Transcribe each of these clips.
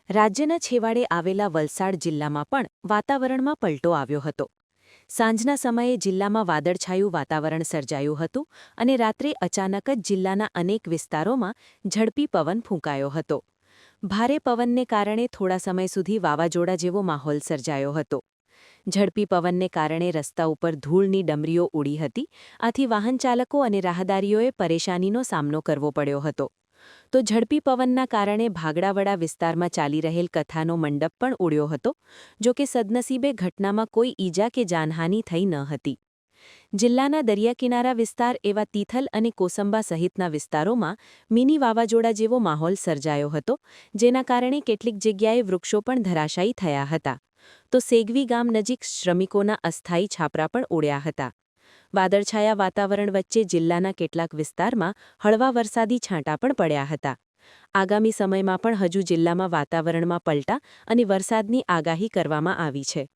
રાજ્યના છેવાડે આવેલા વલસાડ જિલ્લામાં પણ વાતાવરણમાં પલટો આવ્યો હતો. સાંજના સમયે જિલ્લામાં વાદળછાયું વાતાવરણ સર્જાયું હતું અને રાત્રે અચાનક જ જિલ્લાના અનેક વિસ્તારોમાં ઝડપી પવન ફૂંકાયો હતો. ભારે પવનને કારણે થોડા સમય સુધી વાવાઝોડા જેવો માહોલ સર્જાયો હતો. ઝડપી પવનને કારણે રસ્તા ઉપર ધૂળની ડમરીઓ ઉડી હતી, આથી વાહનચાલકો અને રાહદારીઓએ પરેશાનીનો સામનો કરવો પડ્યો હતો. તો ઝડપી પવનના કારણે ભાગડાવડા વિસ્તારમાં ચાલી રહેલ કથાનો મંડપ પણ ઉડ્યો હતો, જો કે સદનસીબે ઘટનામાં કોઈ ઈજા કે જાનહાનિ થઈ ન હતી. જિલ્લાના દરિયાકિનારા વિસ્તાર એવા તિથલ અને કોસંબા સહિતના વિસ્તારોમાં મિની વાવાઝોડા જેવો માહોલ સર્જાયો હતો, જેના કારણે કેટલીક જગ્યાએ વૃક્ષો પણ ધરાશાયી થયા હતા. તો સેગવી ગામ નજીક શ્રમિકોના અસ્થાયી છાપરા પણ ઉડ્યા હતા. વાદળછાયા વાતાવરણ વચ્ચે જિલ્લાના કેટલાક વિસ્તારમાં હળવા વરસાદી છાંટા પણ પડ્યા હતા. આગામી સમયમાં પણ હજુ જિલ્લામાં વાતાવરણમાં પલટા અને વરસાદની આગાહી કરવામાં આવી છે.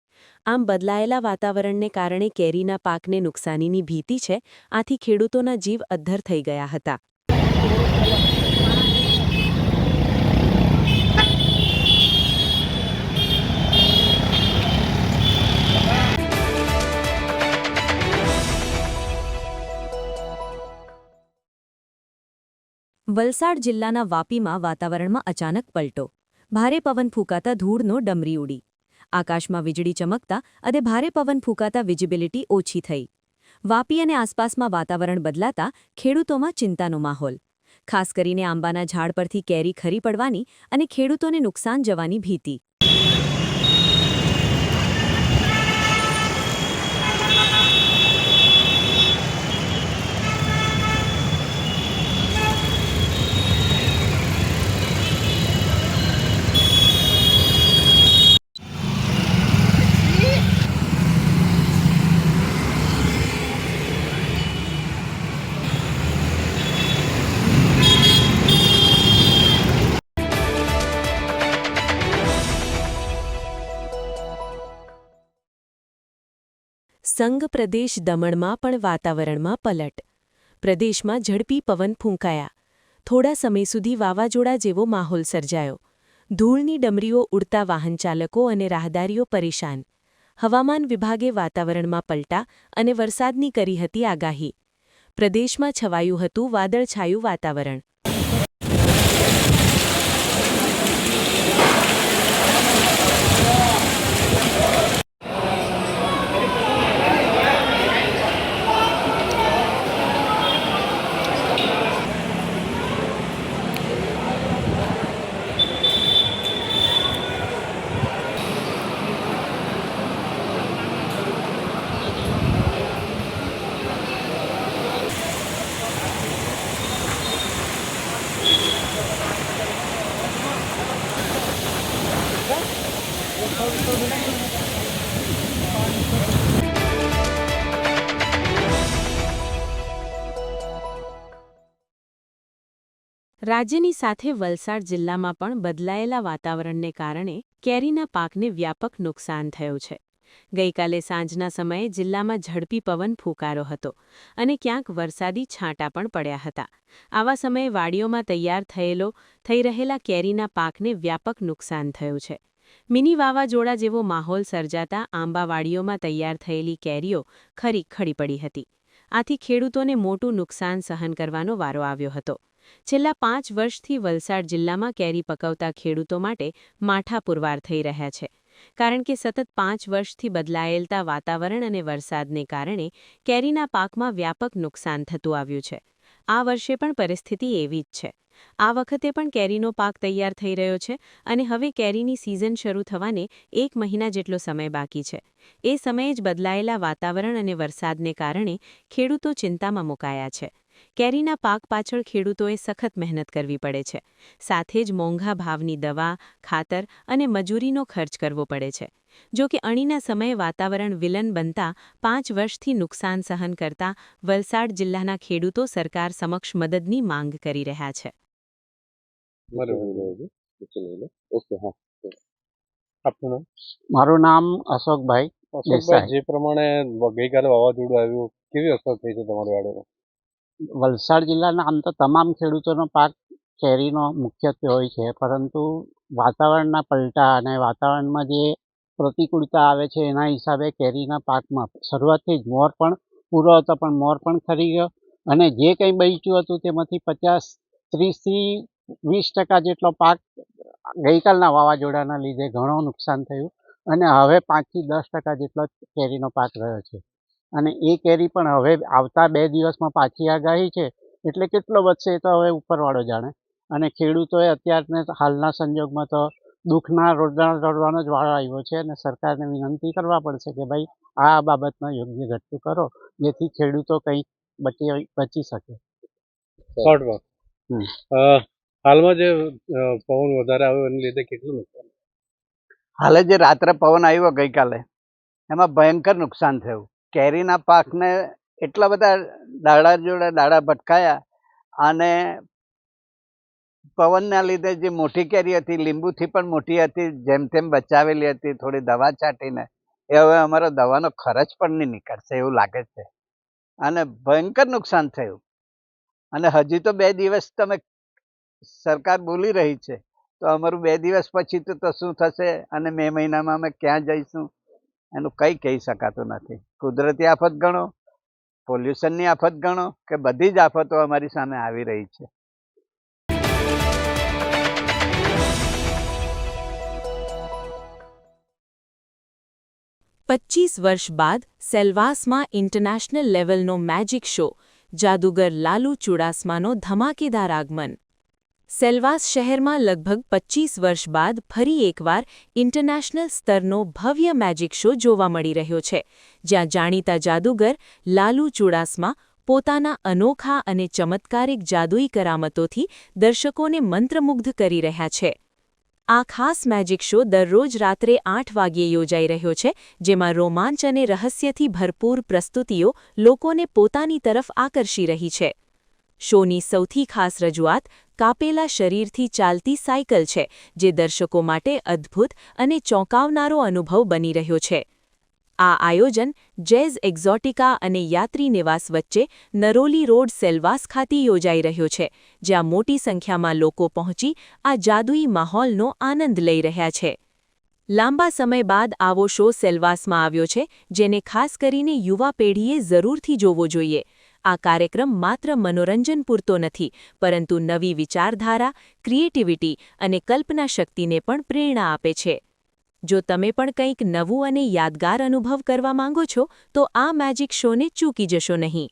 આમ બદલાયેલા વાતાવરણને કારણે કેરીના પાકને નુકસાનીની ભીતિ છે, આથી ખેડૂતોના જીવ અદ્ધર થઈ ગયા હતા. વલસાડ જિલ્લાના વાપીમાં વાતાવરણમાં અચાનક પલટો. ભારે પવન ફૂંકાતા ધૂળનો ડમરી ઉડી. આકાશમાં વીજળી ચમકતા અને ભારે પવન ફૂંકાતા વિઝિબિલિટી ઓછી થઈ. વાપી અને આસપાસમાં વાતાવરણ બદલાતા ખેડૂતોમાં ચિંતાનો માહોલ. ખાસ કરીને આંબાના ઝાડ પરથી કેરી ખરી પડવાની અને ખેડૂતોને નુકસાન જવાની ભીતિ. સંઘ પ્રદેશ દમણમાં પણ વાતાવરણમાં પલટ. પ્રદેશમાં ઝડપી પવન ફૂંકાયા. થોડા સમય સુધી વાવાઝોડા જેવો માહોલ સર્જાયો. ધૂળની ડમરીઓ ઉડતા વાહનચાલકો અને રાહદારીઓ પરેશાન. હવામાન વિભાગે વાતાવરણમાં પલટા અને વરસાદની કરી હતી આગાહી. પ્રદેશમાં છવાયું હતું વાદળછાયું વાતાવરણ. રાજ્યની સાથે વલસાડ જિલ્લામાં પણ બદલાયેલા વાતાવરણને કારણે કેરીના પાકને વ્યાપક નુકસાન થયું છે. ગઈકાલે સાંજના સમયે જિલ્લામાં ઝડપી પવન ફૂંકાયો હતો અને ક્યાંક વરસાદી છાંટા પણ પડ્યા હતા. આવા સમયે વાડીઓમાં તૈયાર થઈ રહેલા કેરીના પાકને વ્યાપક નુકસાન થયું છે. મિની વાવાઝોડા જેવો માહોલ સર્જાતા આંબાવાડીઓમાં તૈયાર થયેલી કેરીઓ ખરી પડી હતી. આથી ખેડૂતોને મોટું નુકસાન સહન કરવાનો વારો આવ્યો હતો. છેલ્લા 5 વર્ષથી વલસાડ જિલ્લામાં કેરી પકવતા ખેડૂતો માટે માઠા પુરવાર થઈ રહ્યા છે, કારણ કે સતત 5 વર્ષથી બદલાયેલા વાતાવરણ અને વરસાદને કારણે કેરીના પાકમાં વ્યાપક નુકસાન થતું આવ્યું છે. આ વર્ષે પણ પરિસ્થિતિ એવી જ છે. આ વખતે પણ કેરીનો પાક તૈયાર થઈ રહ્યો છે અને હવે કેરીની સિઝન શરૂ થવાને 1 મહિના જેટલો સમય બાકી છે. એ સમયે જ બદલાયેલા વાતાવરણ અને વરસાદને કારણે ખેડૂતો ચિંતામાં મુકાયા છે. કેરીના પાક પાછળ ખેડૂતોએ સખત મહેનત કરવી પડે છે. સાથે જ મોંઘા ભાવની દવા, ખાતર અને મજૂરીનો ખર્ચ કરવો પડે છે. જો કે અણીના સમયે વાતાવરણ વિલન બનતા 5 વર્ષથી નુકસાન સહન કરતા વલસાડ જિલ્લાના ખેડૂતો સરકાર સમક્ષ મદદની માંગ કરી રહ્યા છે. મારું નામ અશોકભાઈ દેસાઈ. જે પ્રમાણે ગઈકાલે વાવાઝોડું આવ્યું, કેવી અસર થઈ છે તમારી વાડીમાં? વલસાડ જિલ્લાના આમ તો તમામ ખેડૂતોનો પાક કેરીનો મુખ્યત્વે હોય છે, પરંતુ વાતાવરણના પલટા અને વાતાવરણમાં જે પ્રતિકૂળતા આવે છે એના હિસાબે કેરીના પાકમાં શરૂઆતથી જ મોર પણ પૂરો હતો, પણ મોર પણ ખરી ગયો અને જે કંઈ બચ્યું હતું તેમાંથી 30થી 20% જેટલો પાક ગઈકાલના વાવાઝોડાના લીધે ઘણો નુકસાન થયું અને હવે 5થી 10% જેટલો કેરીનો પાક રહ્યો છે. અને એ કેરી પણ હવે આવતા 2 દિવસમાં પાછી આગાહી છે, એટલે કેટલો વધશે એ તો હવે ઉપરવાળો જાણે. અને ખેડૂતોએ અત્યારને હાલના સંજોગમાં તો દુઃખના રોદણા રડવાનો જ વાળો આવ્યો છે અને સરકારને વિનંતી કરવા પડશે કે ભાઈ આ બાબતમાં યોગ્ય ઘટતું કરો, જેથી ખેડૂતો કંઈક બચી શકે. શોર્ટમાં હાલમાં જે પવન વધારે આવ્યો એને લીધે કેટલું નુકસાન? હાલે જે રાત્રે પવન આવ્યો ગઈકાલે એમાં ભયંકર નુકસાન થયું. કેરીના પાકને એટલા બધા દાડા જોડે દાડા ભટકાયા અને પવનના લીધે જે મોટી કેરી હતી, લીંબુથી પણ મોટી હતી, જેમ તેમ બચાવેલી હતી થોડી દવા છાંટીને, એ હવે અમારો દવાનો ખર્ચ પણ નહીં નીકળશે એવું લાગે છે અને ભયંકર નુકસાન થયું. અને હજી તો 2 દિવસ તમે સરકાર બોલી રહી છે, તો અમારું 2 દિવસ પછી તો શું થશે અને મે મહિનામાં અમે ક્યાં જઈશું એનું કંઈ કહી શકાતું નથી. કુદરતી આફત ગણો, પોલ્યુશનની આફત ગણો કે બધી જ આફતો અમારી સામે આવી રહી છે. પચીસ વર્ષ બાદ સેલવાસમાં ઇન્ટરનેશનલ લેવલનો મેજિક શો જાદુગર લાલુ ચુડાસમાનો ધમાકેદાર આગમન. સેલવાસ શહેરમાં લગભગ 25 વર્ષ બાદ ફરી એકવાર ઇન્ટરનેશનલ સ્તરનો ભવ્ય મેજિક શો જોવા મળી રહ્યો છે, જ્યાં જાણીતા જાદુગર લાલુ ચુડાસમા પોતાના અનોખા અને ચમત્કારિક જાદુઈ કરામતોથી દર્શકોને મંત્રમુગ્ધ કરી રહ્યા છે. આ ખાસ મેજિક શો દરરોજ રાત્રે 8 વાગ્યે યોજાઈ રહ્યો છે, જેમાં રોમાંચ અને રહસ્યથી ભરપૂર પ્રસ્તુતિઓ લોકોને પોતાની તરફ આકર્ષી રહી છે. શોની સૌથી ખાસ રજૂઆત કાપેલા શરીરથી ચાલતી સાયકલ છે, જે દર્શકો માટે અદ્ભુત અને ચોંકાવનારો અનુભવ બની રહ્યો છે. આ આયોજન જેઝ એક્ઝોટિકા અને યાત્રી નિવાસ વચ્ચે નરોલી રોડ સેલવાસ ખાતે યોજાઈ રહ્યો છે, જ્યાં મોટી સંખ્યામાં લોકો પહોંચી આ જાદુઈ માહોલનો આનંદ લઈ રહ્યા છે. લાંબા સમય બાદ આવો શો સેલવાસમાં આવ્યો છે, જેને ખાસ કરીને યુવા પેઢીએ જરૂરથી જોવો જોઈએ. આ કાર્યક્રમ માત્ર મનોરંજન પૂરતો નથી, પરંતુ નવી વિચારધારા, ક્રિએટિવિટી અને કલ્પના શક્તિને પણ પ્રેરણા આપે છે. જો તમે પણ કંઈક નવું અને યાદગાર અનુભવ કરવા માંગો છો, તો આ મેજિક શોને ચૂકી જશો નહીં.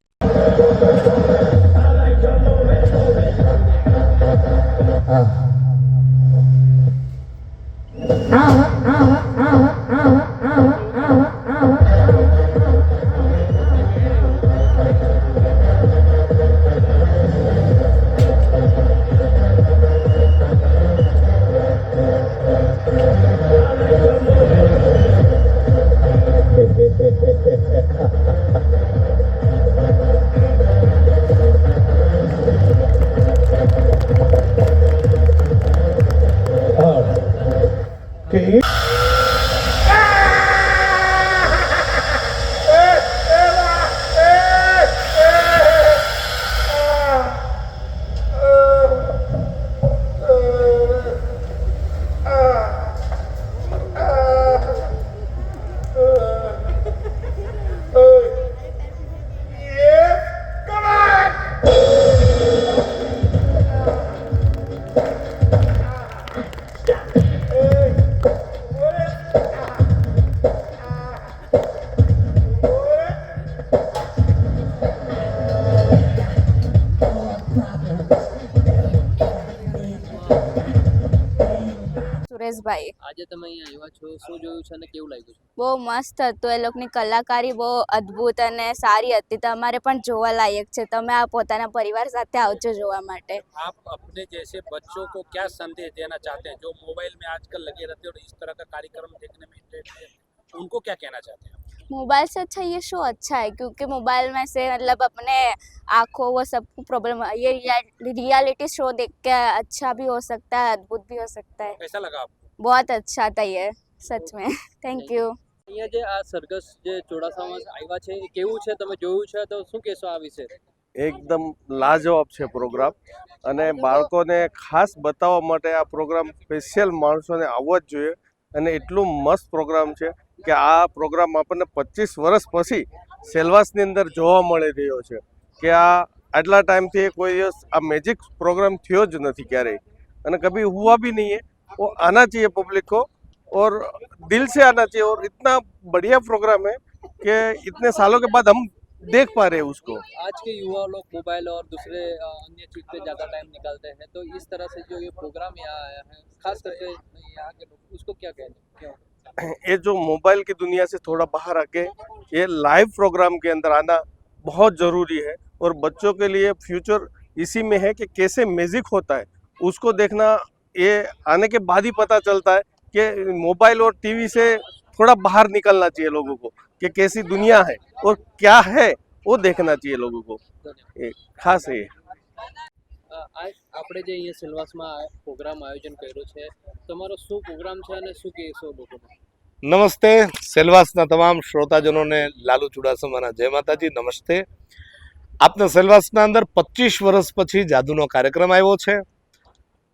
સુરેશભાઈ, આજે તમે અહીંયા આવ્યા છો, શું જોયું છે અને કેવું લાગ્યું છે? બહુ મસ્ત હતું. એ લોકોની કલાકારી બહુ અદ્ભુત અને સારી હતી. તમારે પણ જોવા લાયક છે. તમે આ પોતાના પરિવાર સાથે આવજો જોવા માટે. आप अपने जैसे बच्चों को क्या संदेश देना चाहते हैं जो मोबाइल में आजकल लगे रहते हैं और इस तरह का कार्यक्रम देखने में इंटरेस्ट है, उनको क्या कहना चाहते हैं? मोबाइल से अच्छा ये शो अच्छा है, क्योंकि मोबाइल में से मतलब अपने आँखों वो सब प्रॉब्लम, ये रियलिटी शो देख के अच्छा भी हो सकता है, अद्भुत भी हो सकता है. कैसा लगा आपको? बहुत अच्छा था ये, सच में. Thank you. અહીંયા જે આ સરઘસ જે ચોડાસામાં આવ્યા છે એ કેવું છે, તમે જોયું છે તો શું કહેશો આ વિશે? એકદમ લાજવાબ છે પ્રોગ્રામ, અને બાળકોને ખાસ બતાવવા માટે આ પ્રોગ્રામ સ્પેશિયલ માણસોને આવવા જ જોઈએ. અને એટલું મસ્ત પ્રોગ્રામ છે કે આ પ્રોગ્રામ આપણને 25 વર્ષ પછી સેલવાસની અંદર જોવા મળી રહ્યો છે કે આટલા ટાઈમથી કોઈ દિવસ આ મેજિક પ્રોગ્રામ થયો જ નથી ક્યારેય, અને કभी हुआ भी नहीं है. वो आना चाहिए पब्लिक को, और दिल से आना चाहिए. और इतना बढ़िया प्रोग्राम है कि इतने सालों के बाद हम देख पा रहे हैं उसको. आज के युवा लोग मोबाइल और दूसरे अन्य चीज पे ज़्यादा टाइम निकालते हैं, तो इस तरह से जो ये प्रोग्राम यहाँ आया है, खास करके यहाँ के लोग उसको क्या कहते हैं, क्यों? ये जो मोबाइल की दुनिया से थोड़ा बाहर आके ये लाइव प्रोग्राम के अंदर आना बहुत ज़रूरी है. और बच्चों के लिए फ्यूचर इसी में है कि कैसे मैजिक होता है उसको देखना. ये आने के बाद ही पता चलता है कि मोबाइल और टीवी से थोड़ा बाहर निकलना चाहिए लोगों को, कि कैसी दुनिया है और क्या है वो देखना चाहिए लोगों को. ये खास है. आज આપણે જે અહીંયા સેલવાસમાં પ્રોગ્રામ આયોજન કર્યો છે, તમારો શું પ્રોગ્રામ છે અને શું કહેશો લોકોને? નમસ્તે સેલવાસના તમામ શ્રોતાજનોને લાલુ ચુડાસમાના જય માતાજી. નમસ્તે. આપના સેલવાસના અંદર 25 વર્ષ પછી જાદુનો કાર્યક્રમ આવ્યો છે.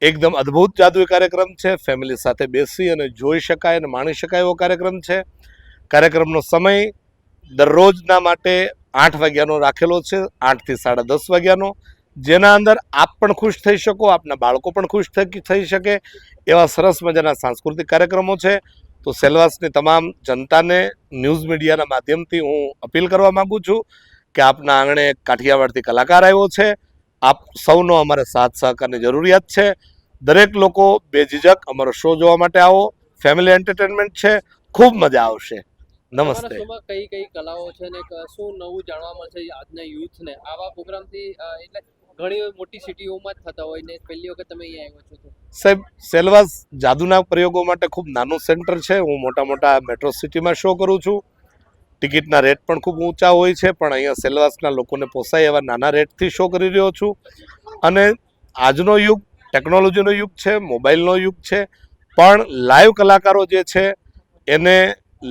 એકદમ અદ્ભુત જાદુઈ કાર્યક્રમ છે. ફેમિલી સાથે બેસી અને જોઈ શકાય અને માણી શકાય એવો કાર્યક્રમ છે. કાર્યક્રમનો સમય દરરોજના માટે 8 વાગ્યાનો રાખેલો છે, 8 થી 10:30 વાગ્યાનો, જેના અંદર આપ પણ ખુશ થઈ શકો, આપના બાળકો પણ ખુશ થઈ શકે એવા સરસ મજાના સાંસ્કૃતિક કાર્યક્રમો છે. તો સેલવાસની તમામ જનતાને ન્યૂઝ મીડિયાના માધ્યમથી હું અપીલ કરવા માગું છું કે આપના આંગણે એક કાઠિયાવાડથી કલાકાર આવ્યો છે. આપ સૌનો અમારે સાથ સહકારની જરૂરિયાત છે. દરેક લોકો બેઝિઝક અમારો શો જોવા માટે આવો. ફેમિલી એન્ટરટેનમેન્ટ છે, ખૂબ મજા આવશે. નમસ્તે. તમારા શોમાં કઈ કઈ કલાઓ છે ને શું નવું જાણવા મળશે આજના યુથને આવા પ્રોગ્રામથી? એટલે ઘણી મોટી સિટીઓમાં જ થતા હોય ને પહેલી વખત તમે અહીંયા આવ્યો છો તો સાહેબ, સેલવાસ જાદુના પ્રયોગો માટે ખૂબ નાનું સેન્ટર છે. હું મોટા મોટા મેટ્રો સિટીમાં શો કરું છું. ટિકિટના રેટ પણ ખૂબ ઊંચા હોય છે, પણ અહીંયા સેલવાસના લોકોને પોસાય એવા નાના રેટથી શો કરી રહ્યો છું. અને આજનો યુગ ટેકનોલોજીનો યુગ છે, મોબાઈલનો યુગ છે, પણ લાઈવ કલાકારો જે છે એને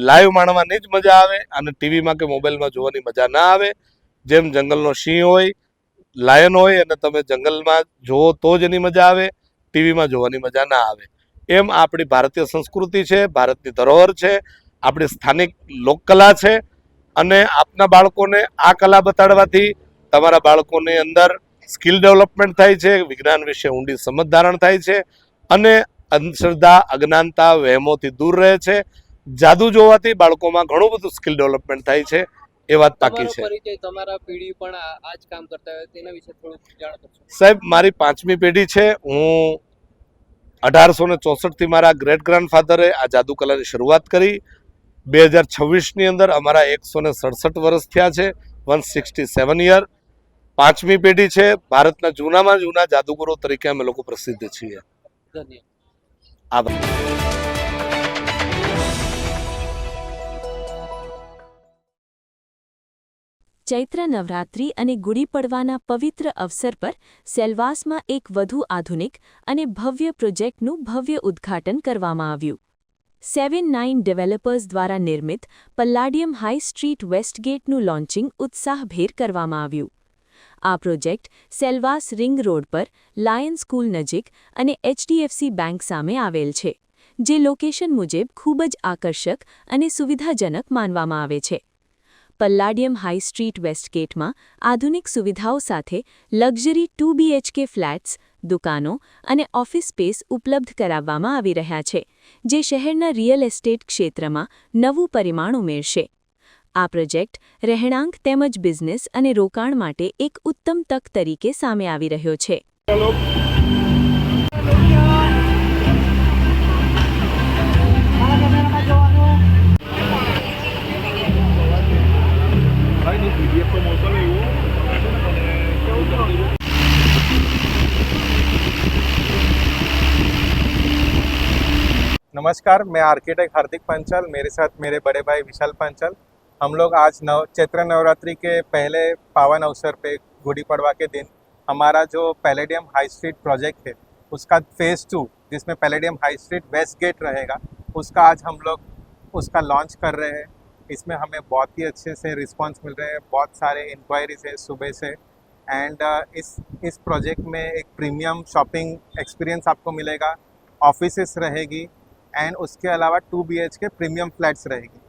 લાઈવ માણવાની જ મજા આવે અને ટીવીમાં કે મોબાઈલમાં જોવાની મજા ના આવે. જેમ જંગલનો સિંહ હોય, લાયન હોય અને તમે જંગલમાં જોવો તો જ એની મજા આવે, ટીવીમાં જોવાની મજા ના આવે. એમ આપણી ભારતીય સંસ્કૃતિ છે, ભારતની ધરોહર છે, આપણી સ્થાનિક લોકકલા છે. અને આપના બાળકોને આ કલા બતાડવાથી તમારા બાળકોની અંદર સ્કિલ ડેવલપમેન્ટ થાય છે, વિજ્ઞાન વિશે ઊંડી સમજ ધારણ થાય છે અને અંધશ્રદ્ધા, અજ્ઞાનતા, વહેમોથી દૂર રહે છે. જાદુ જોવાથી બાળકોમાં ઘણું બધું સ્કિલ ડેવલપમેન્ટ થાય છે. એ વાત પાકી છે. પરિચય તમારા પેઢી પણ આ જ કામ કરતા હોય તેના વિશે થોડું જાણ કરશો? સાહેબ, મારી 5મી પેઢી છે. હું 1864થી મારા ગ્રેટ ગ્રાન્ડફાધરે આ જાદુ કલાની શરૂઆત કરી. 2026ની અંદર અમારા 167 વર્ષ થયા છે, 167 યર. 5મી પેઢી છે. ભારતના જૂનામાં જૂના જાદુગરો તરીકે અમે લોકો પ્રસિદ્ધ છીએ. ધન્યવાદ. આભાર. ચૈત્ર નવરાત્રિ અને ગુડી પડવાના પવિત્ર અવસર પર સેલવાસમાં એક વધુ આધુનિક અને ભવ્ય પ્રોજેક્ટનું ભવ્ય ઉદ્ઘાટન કરવામાં આવ્યું. 7-9 ડેવલપર્સ દ્વારા નિર્મિત પલ્લાડિયમ હાઈ સ્ટ્રીટ વેસ્ટગેટનું લોન્ચિંગ ઉત્સાહભેર કરવામાં આવ્યું. આ પ્રોજેક્ટ સેલવાસ રિંગ રોડ પર લાયન સ્કૂલ નજીક અને HDFC બેંક સામે આવેલ છે, જે લોકેશન મુજબ ખૂબ જ આકર્ષક અને સુવિધાજનક માનવામાં આવે છે. પલ્લાડિયમ હાઈ સ્ટ્રીટ વેસ્ટગેટમાં આધુનિક સુવિધાઓ સાથે લક્ઝરી 2 BHK ફ્લેટ્સ, દુકાનો અને ઓફિસ સ્પેસ ઉપલબ્ધ કરાવવામાં આવી રહ્યા છે, જે શહેરના રિયલ એસ્ટેટ ક્ષેત્રમાં નવું પરિમાણ ઉમેરશે. આ પ્રોજેક્ટ રહેણાંક તેમજ બિઝનેસ અને રોકાણ માટે એક ઉત્તમ તક તરીકે સામે આવી રહ્યો છે. नमस्कार, मैं आर्किटेक्ट हार्दिक पंचाल, मेरे साथ मेरे बड़े भाई विशाल पंचाल. हम लोग आज चैत्र नवरात्रि के पहले पावन अवसर पे गुड़ी पड़वा के दिन हमारा जो पैलेडियम हाई स्ट्रीट प्रोजेक्ट है उसका फेज़ 2, जिसमें Palladium High Street West Gate रहेगा, उसका आज हम लोग उसका लॉन्च कर रहे हैं. इसमें हमें बहुत ही अच्छे से रिस्पांस मिल रहे हैं. बहुत सारे इंक्वायरीज है सुबह से एंड इस प्रोजेक्ट में एक प्रीमियम शॉपिंग एक्सपीरियंस आपको मिलेगा, ऑफिसेस रहेगी एंड उसके अलावा 2 BHK प्रीमियम फ्लैट्स रहेगी।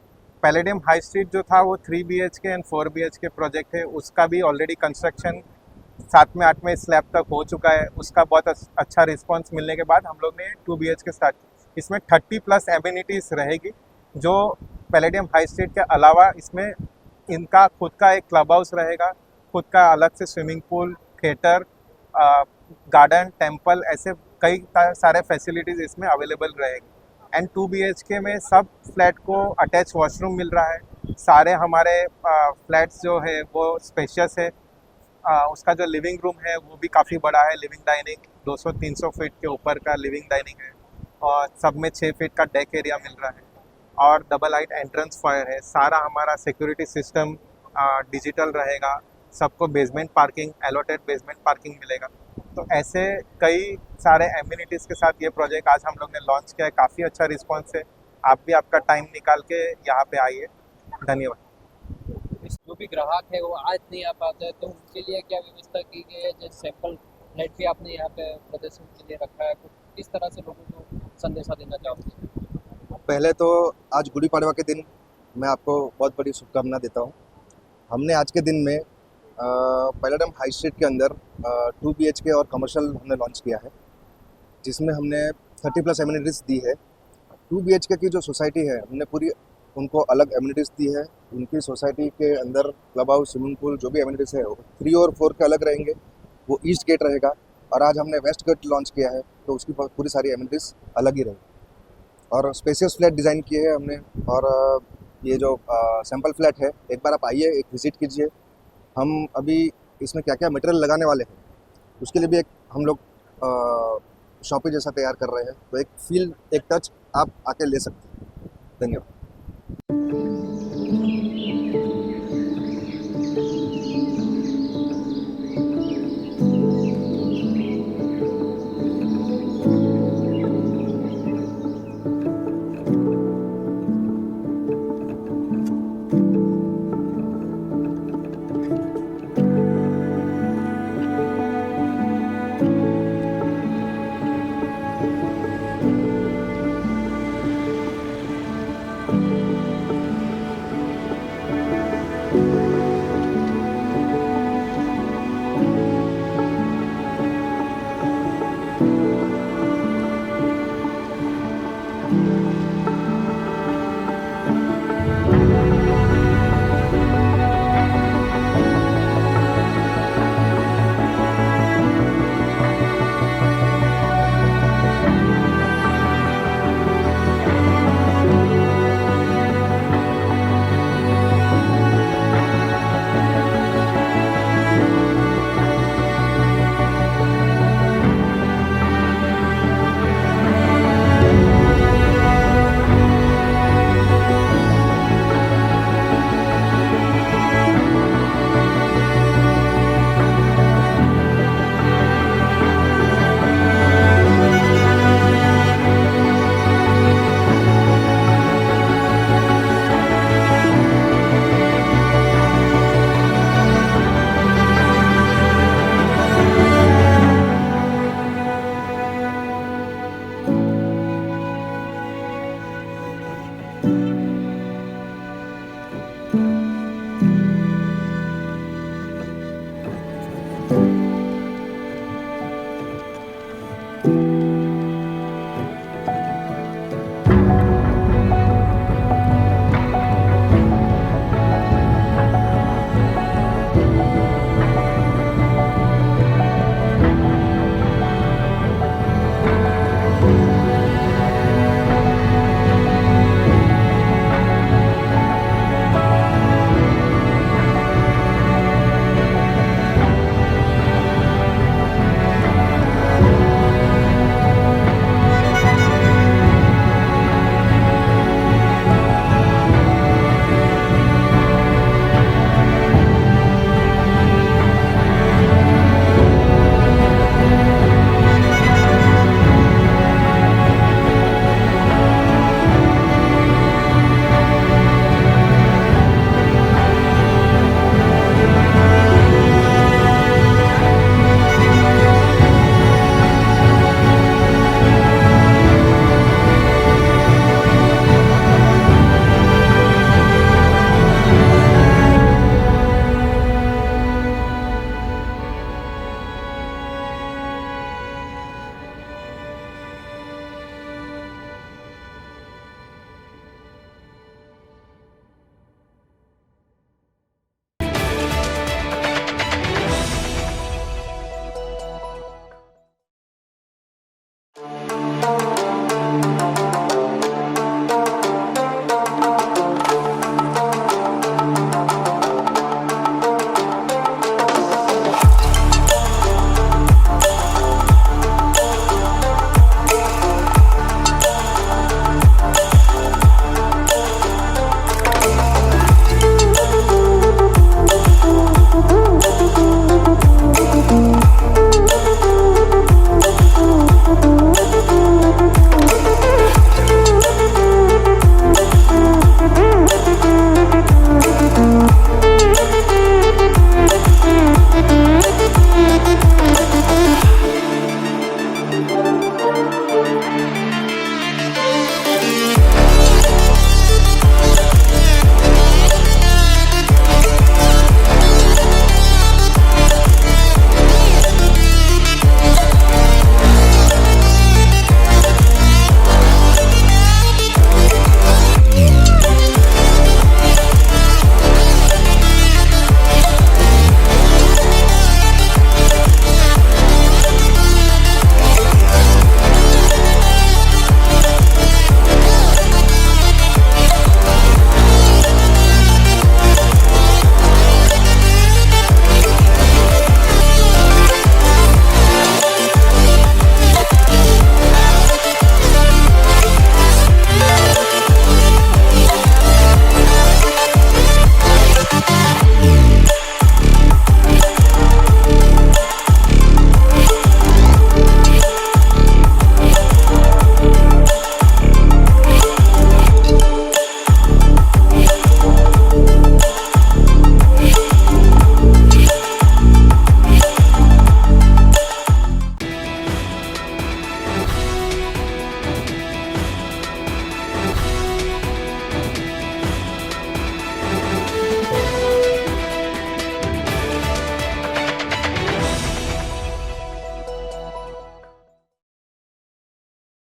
पैलेडियम हाई स्ट्रीट जो था वो 3 BHK एंड 4 BHK प्रोजेक्ट है, उसका भी ऑलरेडी कंस्ट्रक्शन 7वें 8वें स्लैब तक हो चुका है। उसका बहुत अच्छा रिस्पांस मिलने के बाद हम लोग ने 2 BHK स्टार्ट। इसमें 30+ एमिनिटीज़ रहेगी, जो पैलेडियम हाई स्ट्रीट के अलावा इसमें इनका खुद का एक क्लब हाउस रहेगा, खुद का अलग से swimming pool, theatre, garden, temple, ऐसे कई सारे फैसिलिटीज़ इसमें अवेलेबल रहेगी। एंड 2 BHK में सब फ्लैट को अटैच वॉशरूम मिल रहा है। सारे हमारे फ्लैट्स जो है वो स्पेशियस है। उसका जो लिविंग रूम है वो भी काफ़ी बड़ा है। लिविंग डाइनिंग 200-300 फीट के ऊपर का लिविंग डाइनिंग है और सब में 6 फीट का डेक एरिया मिल रहा है और डबल हाइट एंट्रेंस फायर है। सारा हमारा सिक्योरिटी सिस्टम डिजिटल रहेगा। सबको basement parking, allotted basement parking मिलेगा। तो ऐसे कई सारे एम्यूनिटीज़ के साथ ये प्रोजेक्ट आज हम लोग ने लॉन्च किया है। काफ़ी अच्छा रिस्पॉन्स है। आप भी आपका टाइम निकाल के यहाँ पे आइए। धन्यवाद। जो भी ग्राहक है वो आज नहीं आ पाते हैं, तो उनके लिए क्या व्यवस्था की गई है? जैसे सैंपल फ्लैट भी आपने यहाँ पे प्रदर्शन के लिए रखा है, तो किस तरह से लोगों को संदेशा देना चाहोगे? पहले तो आज गुड़ी पड़वा के दिन मैं आपको बहुत बड़ी शुभकामना देता हूँ। हमने आज के दिन में पैलेडियम हाई स्ट्रीट के अंदर 2 BHK और कमर्शियल हमने लॉन्च किया है, जिसमें हमने 30+ एमिनिटीज़ दी है। 2 BHK की जो सोसाइटी है हमने पूरी उनको अलग एमिनिटीज़ दी है। उनकी सोसाइटी के अंदर क्लब हाउस, स्विमिंग पूल, जो भी एमिनिटीज़ है 3 और 4 के अलग रहेंगे। वो ईस्ट गेट रहेगा और आज हमने वेस्ट गेट लॉन्च किया है, तो उसकी पूरी सारी एमिनिटीज़ अलग ही रहेंगी। और स्पेशियस फ्लैट डिज़ाइन किए हैं हमने। और ये जो सैम्पल फ्लैट है, एक बार आप आइए, एक विज़िट कीजिए। हम अभी इसमें क्या क्या मटेरियल लगाने वाले हैं उसके लिए भी एक हम लोग शॉपिंग जैसा तैयार कर रहे हैं, तो एक फील, एक टच आप आके ले सकते हैं। धन्यवाद।